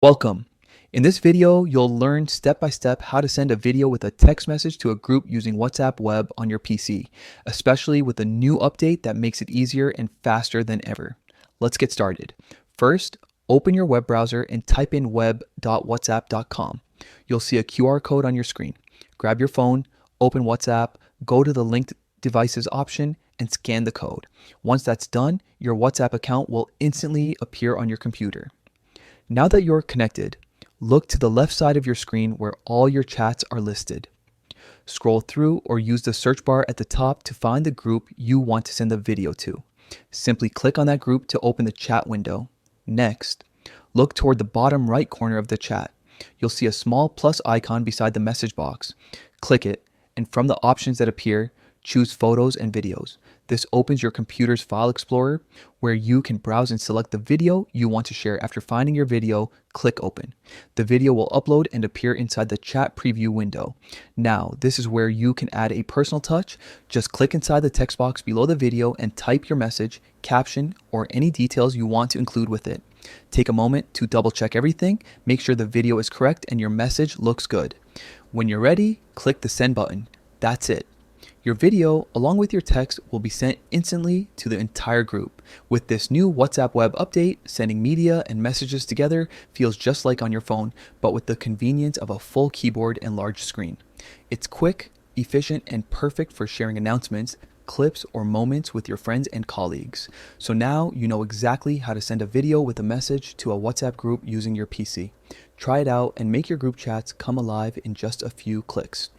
Welcome. In this video, you'll learn step by step how to send a video with a text message to a group using WhatsApp Web on your PC, especially with a new update that makes it easier and faster than ever. Let's get started. First, open your web browser and type in web.whatsapp.com. You'll see a QR code on your screen. Grab your phone, open WhatsApp, go to the linked devices option, and scan the code. Once that's done, your WhatsApp account will instantly appear on your computer. Now that you're connected, look to the left side of your screen where all your chats are listed. Scroll through or use the search bar at the top to find the group you want to send the video to. Simply click on that group to open the chat window. Next, look toward the bottom right corner of the chat. You'll see a small plus icon beside the message box. Click it, and from the options that appear, choose Photos and Videos. This opens your computer's file explorer where you can browse and select the video you want to share. After finding your video, click Open. The video will upload and appear inside the chat preview window. Now, this is where you can add a personal touch. Just click inside the text box below the video and type your message, caption, or any details you want to include with it. Take a moment to double check everything, make sure the video is correct and your message looks good. When you're ready, click the send button. That's it. Your video, along with your text, will be sent instantly to the entire group. With this new WhatsApp web update, sending media and messages together feels just like on your phone, but with the convenience of a full keyboard and large screen. It's quick, efficient, and perfect for sharing announcements, clips, or moments with your friends and colleagues. So now you know exactly how to send a video with a message to a WhatsApp group using your PC. Try it out and make your group chats come alive in just a few clicks.